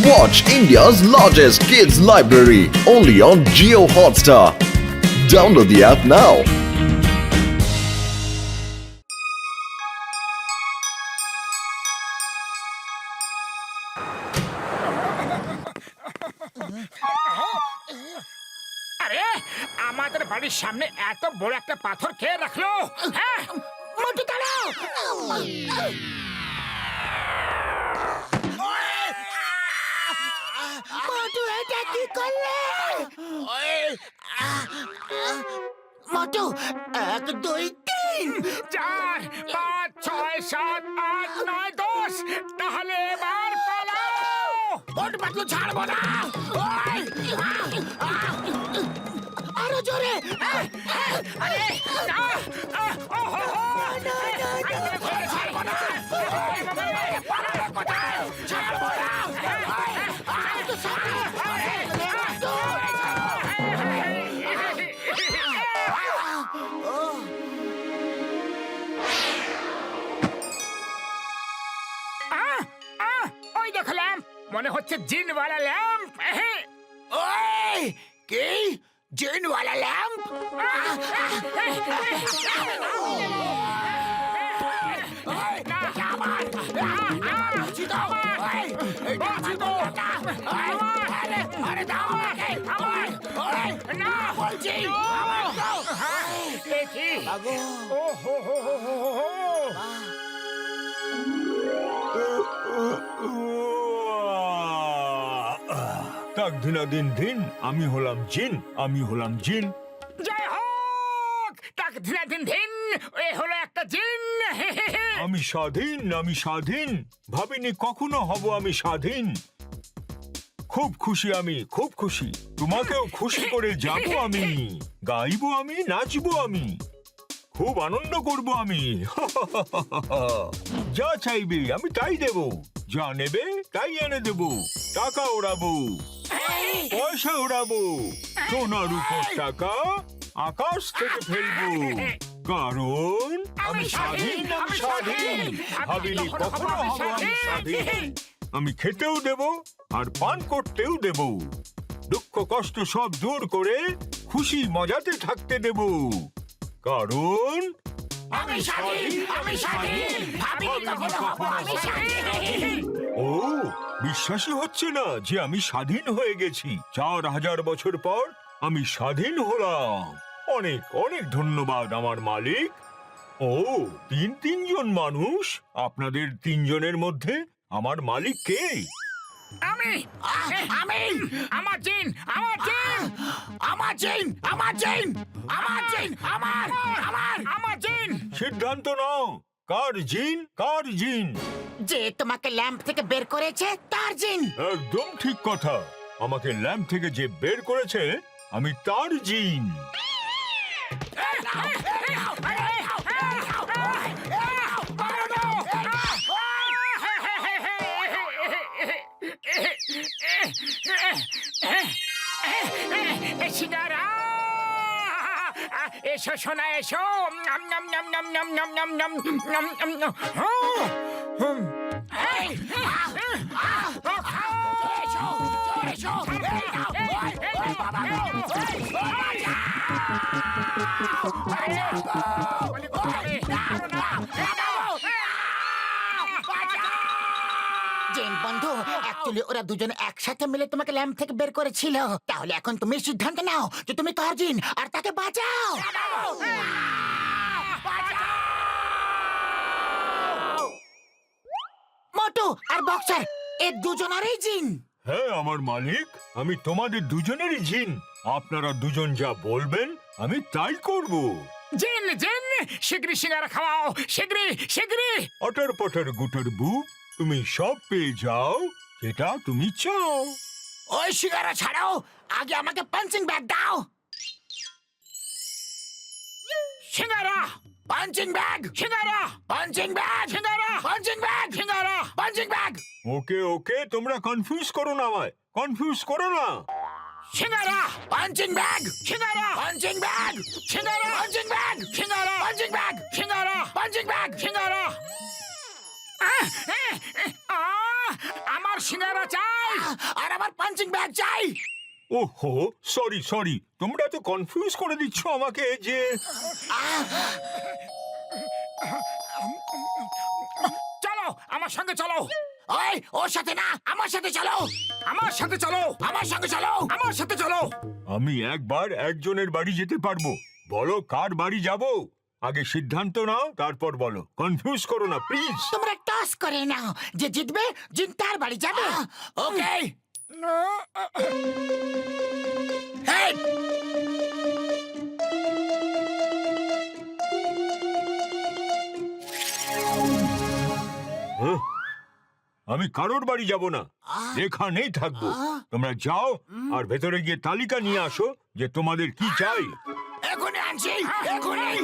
Watch India's largest kids library only on Jio Hotstar. Download the app now. আরে আমাদের বাড়ির সামনে এত বড় একটা পাথর কে রাখলো? হ্যাঁ, মোটু দাঁড়াও। মোটু এটা কি করলে? মোটু 1 2 3 4 5 6 7 8 9 10 তাহলে এবার পালাও। মোটু পাতলু ছাড়বো না। আরো জোরে। আরে না। ছাড়বো না। ছাড়বো না। ওই দেখলাম মনে হচ্ছে জিনওয়ালা ল্যাম্প। ওই কি জিনওয়ালা ল্যাম্প? তাক দিনা দিন দিন আমি হলাম জিন, আমি হলাম জিন। জয় হোক! তাক দিনা দিন দিন এ হলো একটা জিন। আমি স্বাধীন, আমি স্বাধীন। ভাবিনি কখনো হব আমি স্বাধীন। খুব খুশি আমি, খুব খুশি। তোমাকেও খুশি করে যাব আমি। গাইবো আমি, নাচবো আমি। খুব আনন্দ করব আমি। যা চাইবে আমি তাই দেব, যা নেবে তাই এনে দেব। টাকা ওড়াবো, পয়সা ওড়াবো, সোনার উপর টাকা আকাশ থেকে ফেলবো। কারণ আমি স্বাধীন, আমি স্বাধীন। ভাবিনি কখনো হব আমি স্বাধীন। আমি খেতেও দেব আর পান করতেও দেব। দুঃখ কষ্ট সব দূর করে খুশি মজাতে থাকতে দেব। কারণ আমি স্বাধীন, আমি স্বাধীন। ভাবিনি কখনো হব আমি স্বাধীন। ও বিশ্বাসই হচ্ছে না যে আমি স্বাধীন হয়ে গেছি। 4000 বছর পর আমি স্বাধীন হলাম। অনেক অনেক ধন্যবাদ আমার মালিক। ও তিনজন মানুষ। আপনাদের 3 জনের মধ্যে আমার মালিক কে? আমি আমি আমার জিন, আমার জিন, আমার জিন, আমার জিন, আমার জিন, আমার জিন। সিদ্ধান্ত নাও, কার জিন, কার জিন? যে তোমাকে ল্যাম্প থেকে বের করেছে তার জিন। একদম ঠিক কথা। আমাকে ল্যাম্প থেকে যে বের করেছে আমি তার জিন। সিঙ্গারা এসো সোনা এসো। নাম নাম নাম নাম নাম নাম নাম নাম নাম নাম নাম। জেন বন্ধু, অ্যাকচুয়ালি ওরা দুজন একসাথে মিলে তোমাকে ল্যাম্প থেকে বের করেছিল। তাহলে এখন তুমি সিদ্ধান্ত নাও যে তুমি কার জিন আর তাকে বাঁচাও। মোটু আর বক্সার এ দুজনেরই জিন। হ্যাঁ আমার মালিক, আমি তোমাদের দুজনেরই জিন। আপনারা দুজন যা বলবেন আমি তাই করব। জিন জিন, শিগগিরই সিঙ্গারা খাওয়াও, শিগগিরই শিগগিরই। অটর পটর গুটর বু, তুমি সব পেয়ে যাও যেটা তুমি চাও। ওই সিঙ্গারা ছাড়াও, আগে আমাকে পাঞ্চিং ব্যাগ দাও। সিঙ্গারা, পাঞ্চিং ব্যাগ, সিঙ্গারা, পাঞ্চিং ব্যাগ, সিঙ্গারা, পাঞ্চিং ব্যাগ, সিঙ্গারা, পাঞ্চিং ব্যাগ। ওকে ওকে, তোমরা কনফিউজ করো না, আমায় কনফিউজ করো না। সিঙ্গারা, পাঞ্চিং ব্যাগ, সিঙ্গারা, পাঞ্চিং ব্যাগ, সিঙ্গারা, পাঞ্চিং ব্যাগ, সিঙ্গারা, পাঞ্চিং ব্যাগ, সিঙ্গারা, পাঞ্চিং ব্যাগ, সিঙ্গারা। আমার সিঙ্গারা চাই আর আমার পাঞ্চিং ব্যাগ চাই। ওহো, সরি সরি, তোমরা তো কনফিউজ করে দিচ্ছ আমাকে যে চলো আমার সঙ্গে চলো। ওই ওর সাথে না, আমার সাথে চলো। আমার সাথে চলো, আমার সঙ্গে চলো, আমার সাথে চলো। আমি একবার একজনের বাড়ি যেতে পারবো। বলো কার বাড়ি যাব? আগে সিদ্ধান্ত নাও, তারপর বলো। কনফিউজ করো না প্লিজ। তোমরা টস করে নাও, যে জিতবে জিন তার বাড়ি যাবে। ওকে। হেই, হ্যাঁ? আমি কারোর বাড়ি যাব না, এখানেই থাকবো। তোমরা যাও আর ভেতরে গিয়ে তালিকা নিয়ে আসো যে তোমাদের কি চাই। এখনই আনছি, এখনই।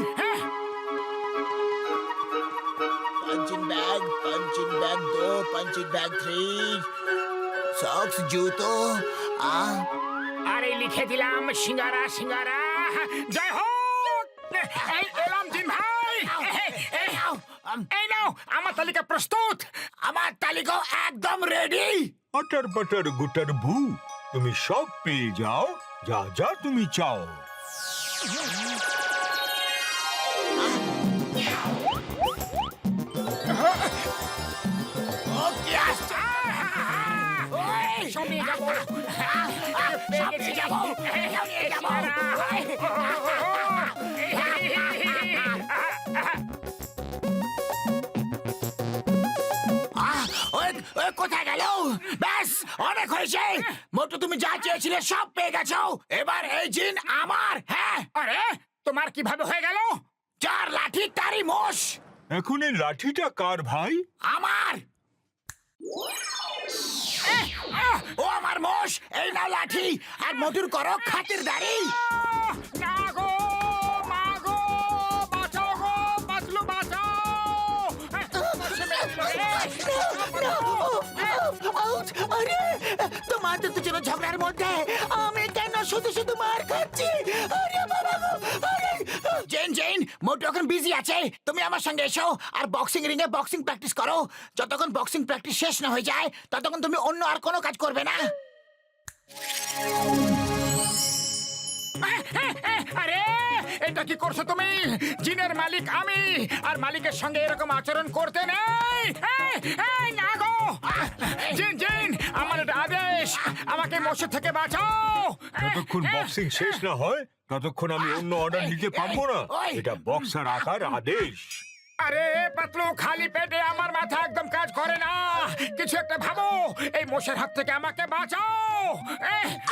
Punching bag 2, punching bag 3, socks जूतो আরে লিখে দিলাম সিঙ্গারা সিঙ্গারা। জয় হোক। এই এলাম জিন ভাই। এই নাও আমার তালিকা প্রস্তুত। আমার তালিকা একদম রেডি। আটার পাটার গুটার ভু, তুমি সব পেয়ে যাও যা যা তুমি চাও। ওকে আসছে। ওই সব নিয়ে যাবো, সব নিয়ে যাবো, নিয়ে যাবো। ওই কোথায় গেল? ব্যাস অনেক হয়েছে। মোটু তুমি যা চেয়েছিলে সব পেয়ে গেছো। এবার এই জিন আমার। হ্যাঁ। আরে তোমার কিভাবে হয়ে গেল? চার লাঠি তারি মোষ। এখন এই লাঠিটা কার ভাই? আমার। ও আমার মোষ। এই নাও লাঠি আর মোটুর করো খাতিরদারি। না গো, মা গো, বাঁচাও গো, বাঁচলু বাঁচাও। अरे তোমাদের দুজনের ঝগড়ার মধ্যে আমি কেন শুধু শুধু মার খাচ্ছি? আরে বাবা গো, আরে জেন জেন, মোটু এখন বিজি আছে। তুমি আমার সঙ্গে এসো আর বক্সিং রিং এ বক্সিং প্র্যাকটিস করো। যতক্ষণ বক্সিং প্র্যাকটিস শেষ না হয়ে যায় ততক্ষণ তুমি অন্য আর কোনো কাজ করবে না। আরে এটা কি করছো তুমি? জিনের মালিক আমি, আর মালিকের সঙ্গে এরকম আচরণ করতে নেই। এই না গো, জিন জিন, আমার এটা আদেশ। আমাকে মশা থেকে বাঁচাও। যতক্ষণ বক্সিং শেষ না হয় ততক্ষণ আমি অন্য অর্ডার নিতে পারবো না। এটা বক্সার আকার আদেশ। আরে পাতলু, খালি পেটে আমার মাথা একদম কাজ করে না। কিছু একটা ভাবো। এই মশার হাত থেকে আমাকে বাঁচাও।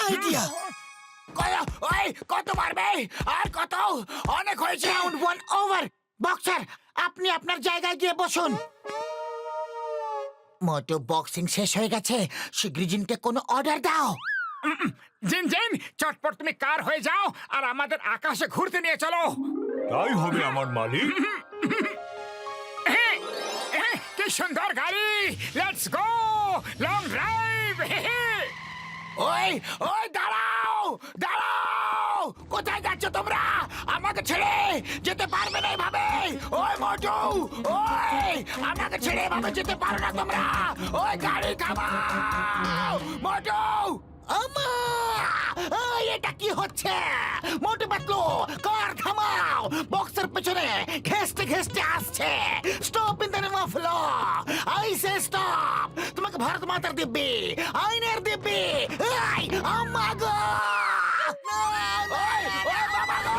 আইডিয়া। ওই কত মারবে? আর কত? অনেক হয়েছে। Round 1 over. বক্সার আপনি আপনার জায়গায় গিয়ে বসুন। মোটো বক্সিং শেষ হয়ে গেছে, শিগগিরই জিনকে কোনো অর্ডার দাও। জিন জিন, চটপট তুমি কার হয়ে যাও আর আমাদের আকাশে ঘুরতে নিয়ে চলো। তাই হবে আমার মালিক। কি সুন্দর গাড়ি। Let's go long drive. ওই ওই দাঁড়াও দাঁড়াও, কোথায় যাচ্ছ তোমরা? আমাকে ছেড়ে যেতে পারবে না এভাবে। ওই মোটু, ওই আমাকে ছেড়ে এভাবে যেতে পারো না তোমরা। ওই গাড়ি থামাও। মোটু, এটা কি হচ্ছে? মোটু পাতলু, কার থামাও। বক্সের পেছনে ঘেস্তে ঘেস্তে আসছে। Stop in the name of law. I say stop. তোমাকে ভারত মাতার দিব্যি, আইনের দিব্যি। এই আম্মা গো, ওই ওই বাবা গো।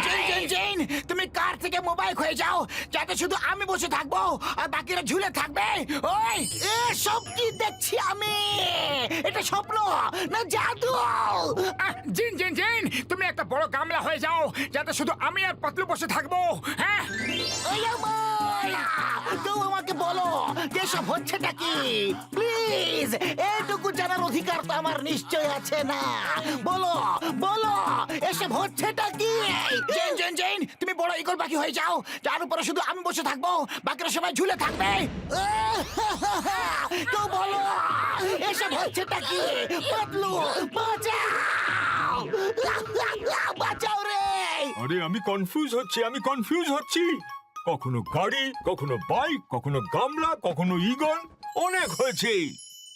জেন জেন জেন, তুমি কার থেকে মোবাইল হয়ে যাও যাতে শুধু আমি বসে থাকবো আর বাকিরা ঝুলে থাকবে। ওই এসব কি দেখছি আমি? এটা স্বপ্ন না জাদু? জিন জিন জিন, তুমি একটা বড় গামলা হয়ে যাও যাতে শুধু আমি আর পাতলু বসে থাকবো। হ্যাঁ, কেউ আমাকে বলো এসব হচ্ছেটা কি? প্লিজ, এইটুকু জানার অধিকার তো আমার নিশ্চয় আছে না? বলো বলো, এসব হচ্ছেটা কি? জেন জেন জেন, তুমি বড় ইগল পাখি হয়ে যাও যার উপরে শুধু আমি বসে থাকবো, বাকিরা সবাই ঝুলে থাকবে। কেউ বলো এসব হচ্ছেটা কি? পাতলু বাঁচাও, বাঁচাও রে। আরে আমি কনফিউজ হচ্ছি কখনো গাড়ি কখনো বাইক কখনো গামলা কখনো ঈগল অনেক হয়েছে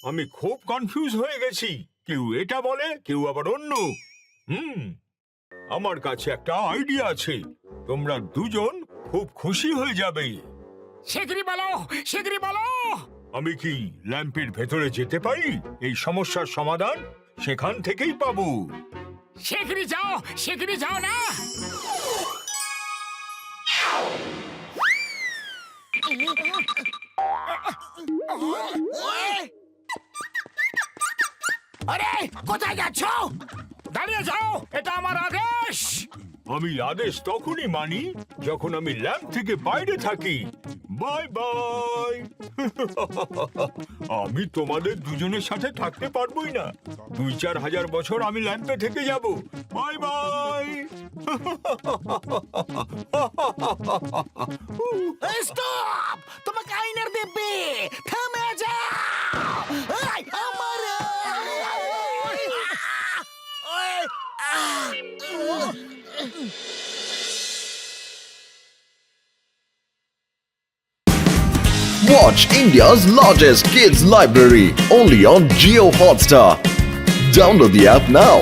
আমি খুব কনফিউজ হয়ে গেছি কেউ এটা বলে কেউ আবার অন্য আমার কাছে একটা আইডিয়া আছে তোমরা দুজন খুব খুশি হয়ে যাবে শিগগিরই বলো আমি কি ল্যাম্পের ভেতরে যেতে পারি এই সমস্যার সমাধান সেখান থেকেই পাবো শিগগিরই যাও না আরে কোথায় যাচ্ছ দাঁড়িয়ে যাও এটা আমার আদেশ আমি আদেশ তখনই মানি যখন আমি ল্যাম্প থেকে বাইরে থাকি বাই বাই আমি তোমাদের দুজনের সাথে থাকতে পারবোই না 2-4 হাজার বছর আমি ল্যাম্পে থেকে যাব বাই বাই স্টপ তোমাকে আইনার দেবে থামে যাও এই, আমার Watch India's largest kids library only on Geo Hotstar. Download the app now.